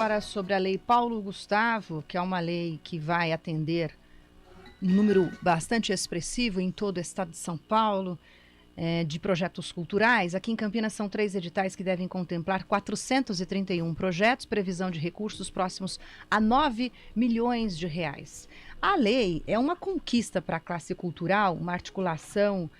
Agora sobre a Lei Paulo Gustavo, que é uma lei que vai atender um número bastante expressivo em todo o estado de São Paulo, de projetos culturais. Aqui em Campinas são 3 editais que devem contemplar 431 projetos, previsão de recursos próximos a 9 milhões de reais. A lei é uma conquista para a classe cultural, uma articulação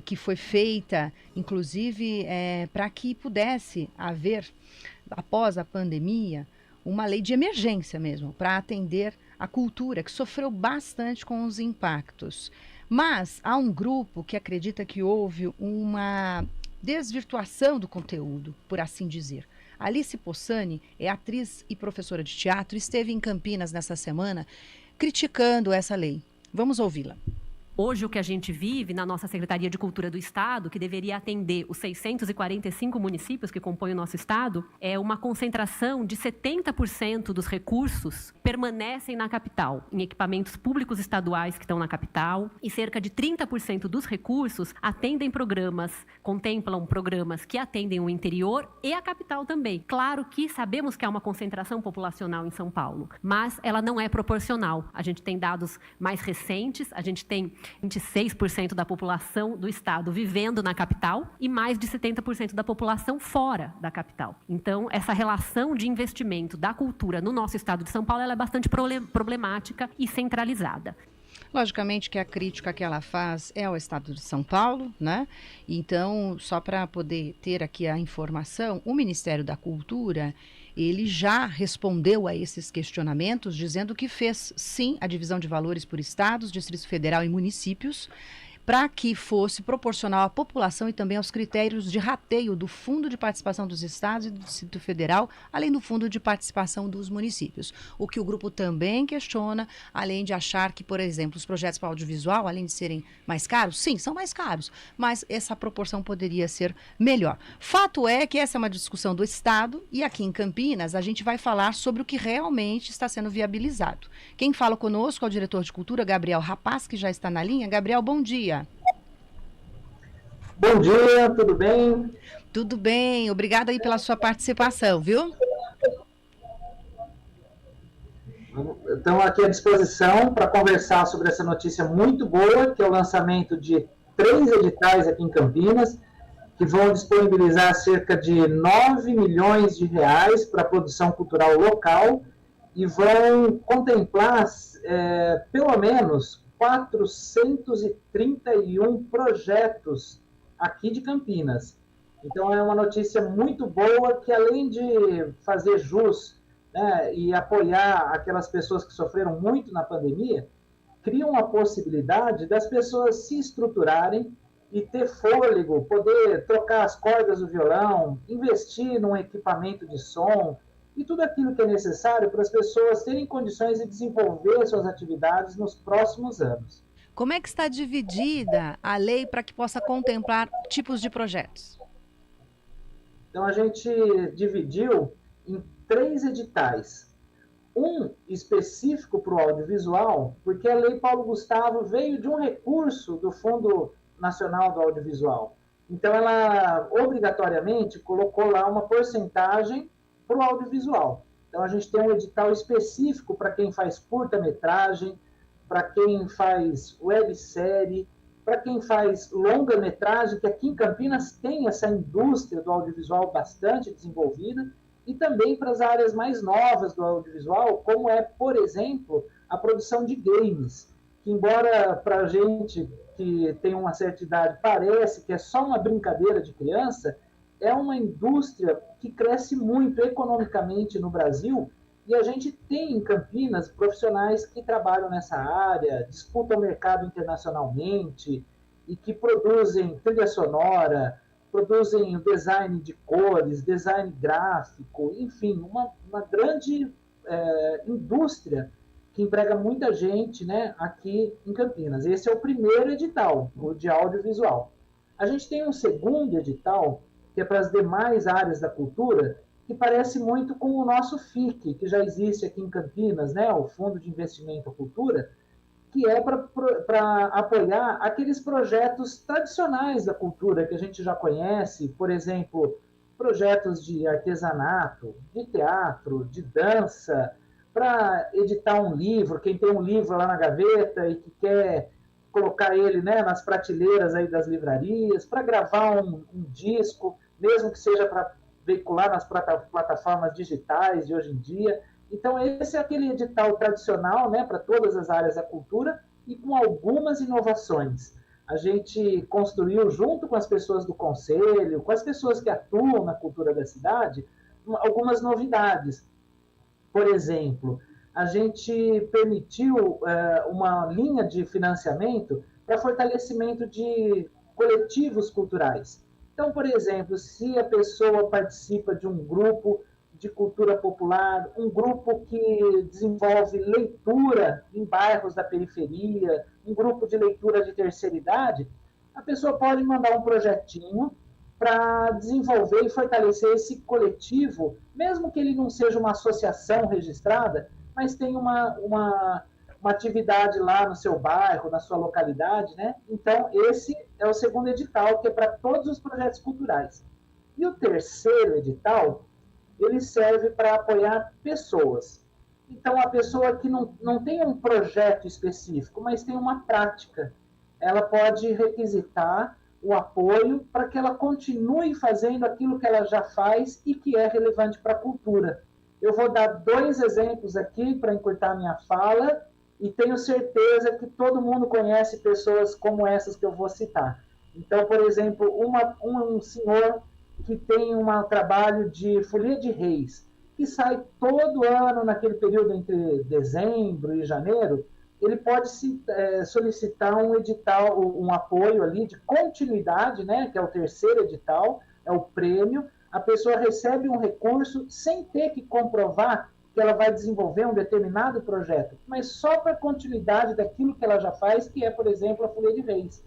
que foi feita, inclusive, para que pudesse haver, após a pandemia, uma lei de emergência mesmo, para atender a cultura, que sofreu bastante com os impactos. Mas há um grupo que acredita que houve uma desvirtuação do conteúdo, por assim dizer. Alice Possani é atriz e professora de teatro, esteve em Campinas nessa semana criticando essa lei. Vamos ouvi-la. Hoje, o que a gente vive na nossa Secretaria de Cultura do Estado, que deveria atender os 645 municípios que compõem o nosso Estado, é uma concentração de 70% dos recursos permanecem na capital, em equipamentos públicos estaduais que estão na capital, e cerca de 30% dos recursos contemplam programas que atendem o interior e a capital também. Claro que sabemos que há uma concentração populacional em São Paulo, mas ela não é proporcional. A gente tem dados mais recentes, a gente tem 26% da população do estado vivendo na capital e mais de 70% da população fora da capital. Então, essa relação de investimento da cultura no nosso estado de São Paulo ela é bastante problemática e centralizada. Logicamente que a crítica que ela faz é ao estado de São Paulo, né? Então, só para poder ter aqui a informação, o Ministério da Cultura, ele já respondeu a esses questionamentos, dizendo que fez, sim, a divisão de valores por estados, Distrito Federal e municípios, para que fosse proporcional à população e também aos critérios de rateio do Fundo de Participação dos Estados e do Distrito Federal, além do Fundo de Participação dos municípios. O que o grupo também questiona, além de achar que, por exemplo, os projetos para audiovisual, além de serem mais caros, sim, são mais caros, mas essa proporção poderia ser melhor. Fato é que essa é uma discussão do Estado e aqui em Campinas a gente vai falar sobre o que realmente está sendo viabilizado. Quem fala conosco é o diretor de cultura, Gabriel Rapaz, que já está na linha. Gabriel, bom dia. Bom dia, tudo bem? Tudo bem, obrigada aí pela sua participação, viu? Estamos aqui à disposição para conversar sobre essa notícia muito boa, que é o lançamento de 3 editais aqui em Campinas, que vão disponibilizar cerca de 9 milhões de reais para a produção cultural local e vão contemplar pelo menos 431 projetos aqui de Campinas. Então é uma notícia muito boa que, além de fazer jus, né, e apoiar aquelas pessoas que sofreram muito na pandemia, cria uma possibilidade das pessoas se estruturarem e ter fôlego, poder trocar as cordas do violão, investir num equipamento de som e tudo aquilo que é necessário para as pessoas terem condições de desenvolver suas atividades nos próximos anos. Como é que está dividida a lei para que possa contemplar tipos de projetos? Então, a gente dividiu em 3 editais. Um específico para o audiovisual, porque a Lei Paulo Gustavo veio de um recurso do Fundo Nacional do Audiovisual. Então, ela obrigatoriamente colocou lá uma porcentagem para o audiovisual. Então, a gente tem um edital específico para quem faz curta-metragem, para quem faz websérie, para quem faz longa-metragem, que aqui em Campinas tem essa indústria do audiovisual bastante desenvolvida, e também para as áreas mais novas do audiovisual, como é, por exemplo, a produção de games, que embora para a gente que tem uma certa idade parece que é só uma brincadeira de criança, é uma indústria que cresce muito economicamente no Brasil. E a gente tem em Campinas profissionais que trabalham nessa área, disputam o mercado internacionalmente e que produzem trilha sonora, produzem design de cores, design gráfico, enfim, uma grande indústria que emprega muita gente, né, aqui em Campinas. Esse é o primeiro edital, o de audiovisual. A gente tem um segundo edital, que é para as demais áreas da cultura, que parece muito com o nosso FIC, que já existe aqui em Campinas, né, o Fundo de Investimento à Cultura, que é para apoiar aqueles projetos tradicionais da cultura que a gente já conhece, por exemplo, projetos de artesanato, de teatro, de dança, para editar um livro, quem tem um livro lá na gaveta e que quer colocar ele, né, nas prateleiras aí das livrarias, para gravar um disco, mesmo que seja para veicular nas plataformas digitais de hoje em dia. Então, esse é aquele edital tradicional, né, para todas as áreas da cultura e com algumas inovações. A gente construiu, junto com as pessoas do conselho, com as pessoas que atuam na cultura da cidade, algumas novidades. Por exemplo, a gente permitiu uma linha de financiamento para fortalecimento de coletivos culturais. Então, por exemplo, se a pessoa participa de um grupo de cultura popular, um grupo que desenvolve leitura em bairros da periferia, um grupo de leitura de terceira idade, a pessoa pode mandar um projetinho para desenvolver e fortalecer esse coletivo, mesmo que ele não seja uma associação registrada, mas tem uma atividade lá no seu bairro, na sua localidade, né? Então, esse é o segundo edital, que é para todos os projetos culturais. E o terceiro edital, ele serve para apoiar pessoas. Então, a pessoa que não tem um projeto específico, mas tem uma prática, ela pode requisitar o apoio para que ela continue fazendo aquilo que ela já faz e que é relevante para a cultura. Eu vou dar 2 exemplos aqui para encurtar minha fala e tenho certeza que todo mundo conhece pessoas como essas que eu vou citar. Então, por exemplo, um senhor que tem um trabalho de folia de reis, que sai todo ano naquele período entre dezembro e janeiro, ele pode solicitar um edital, um apoio ali de continuidade, né, que é o terceiro edital, é o prêmio. A pessoa recebe um recurso sem ter que comprovar que ela vai desenvolver um determinado projeto, mas só para continuidade daquilo que ela já faz, que é, por exemplo, a folia de reis.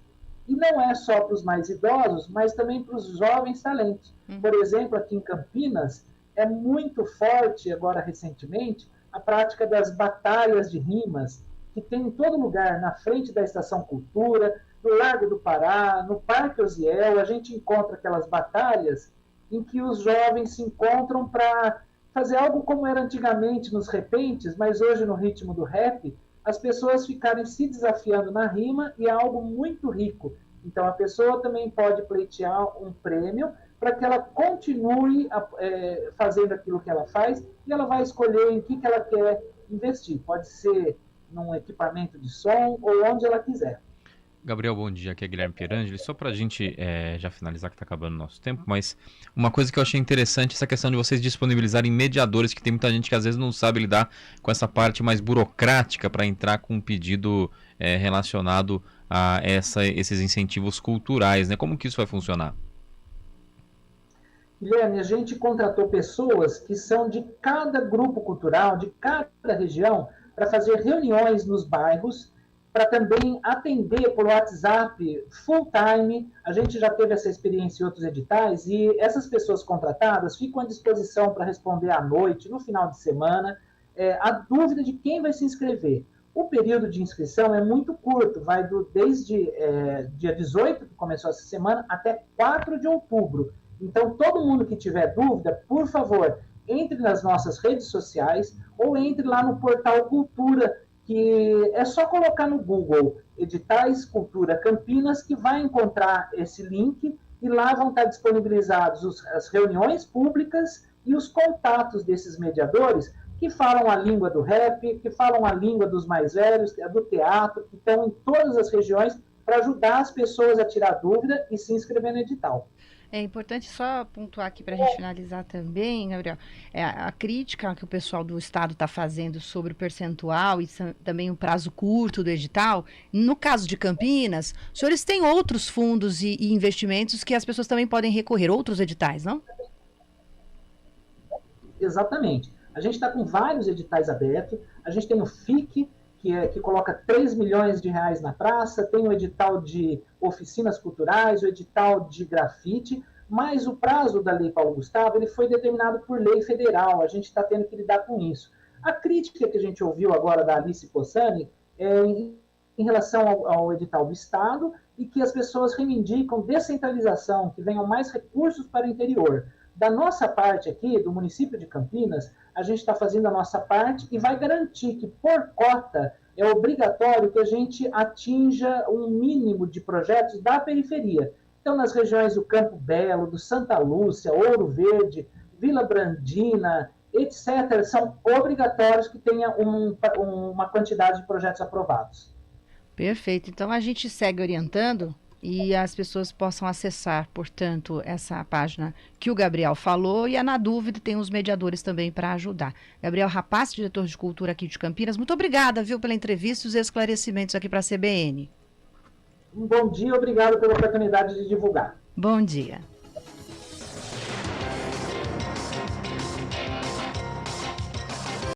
E não é só para os mais idosos, mas também para os jovens talentos. Por exemplo, aqui em Campinas, é muito forte, agora recentemente, a prática das batalhas de rimas, que tem em todo lugar, na frente da Estação Cultura, no Largo do Pará, no Parque Osiel, a gente encontra aquelas batalhas em que os jovens se encontram para fazer algo como era antigamente nos repentes, mas hoje no ritmo do rap, as pessoas ficarem se desafiando na rima e é algo muito rico. Então, a pessoa também pode pleitear um prêmio para que ela continue fazendo aquilo que ela faz e ela vai escolher em que ela quer investir. Pode ser num equipamento de som ou onde ela quiser. Gabriel, bom dia, aqui é Guilherme Pierangeli. Só para a gente já finalizar, que está acabando o nosso tempo, mas uma coisa que eu achei interessante, essa questão de vocês disponibilizarem mediadores, que tem muita gente que às vezes não sabe lidar com essa parte mais burocrática para entrar com um pedido relacionado a esses incentivos culturais, né? Como que isso vai funcionar? Guilherme, a gente contratou pessoas que são de cada grupo cultural, de cada região, para fazer reuniões nos bairros, para também atender por WhatsApp full time. A gente já teve essa experiência em outros editais e essas pessoas contratadas ficam à disposição para responder à noite, no final de semana, a dúvida de quem vai se inscrever. O período de inscrição é muito curto, vai desde dia 18, que começou essa semana, até 4 de outubro. Então, todo mundo que tiver dúvida, por favor, entre nas nossas redes sociais ou entre lá no portal Cultura, que é só colocar no Google Editais Cultura Campinas, que vai encontrar esse link e lá vão estar disponibilizados as reuniões públicas e os contatos desses mediadores que falam a língua do rap, que falam a língua dos mais velhos, do teatro, que estão em todas as regiões para ajudar as pessoas a tirar dúvida e se inscrever no edital. É importante só pontuar aqui para a gente finalizar também, Gabriel, a crítica que o pessoal do Estado está fazendo sobre o percentual e também o prazo curto do edital. No caso de Campinas, os senhores têm outros fundos e investimentos que as pessoas também podem recorrer, outros editais, não? Exatamente. A gente está com vários editais abertos, a gente tem o FIC, que coloca 3 milhões de reais na praça, tem o edital de oficinas culturais, o edital de grafite, mas o prazo da Lei Paulo Gustavo ele foi determinado por lei federal, a gente está tendo que lidar com isso. A crítica que a gente ouviu agora da Alice Possani é em relação ao edital do Estado e que as pessoas reivindicam descentralização, que venham mais recursos para o interior. Da nossa parte aqui, do município de Campinas, a gente está fazendo a nossa parte e vai garantir que, por cota, é obrigatório que a gente atinja um mínimo de projetos da periferia. Então, nas regiões do Campo Belo, do Santa Lúcia, Ouro Verde, Vila Brandina, etc., são obrigatórios que tenha uma quantidade de projetos aprovados. Perfeito. Então, a gente segue orientando e as pessoas possam acessar, portanto, essa página que o Gabriel falou, e na dúvida tem os mediadores também para ajudar. Gabriel Rapaz, diretor de Cultura aqui de Campinas, muito obrigada, viu, pela entrevista e os esclarecimentos aqui para a CBN. Um bom dia, obrigado pela oportunidade de divulgar. Bom dia.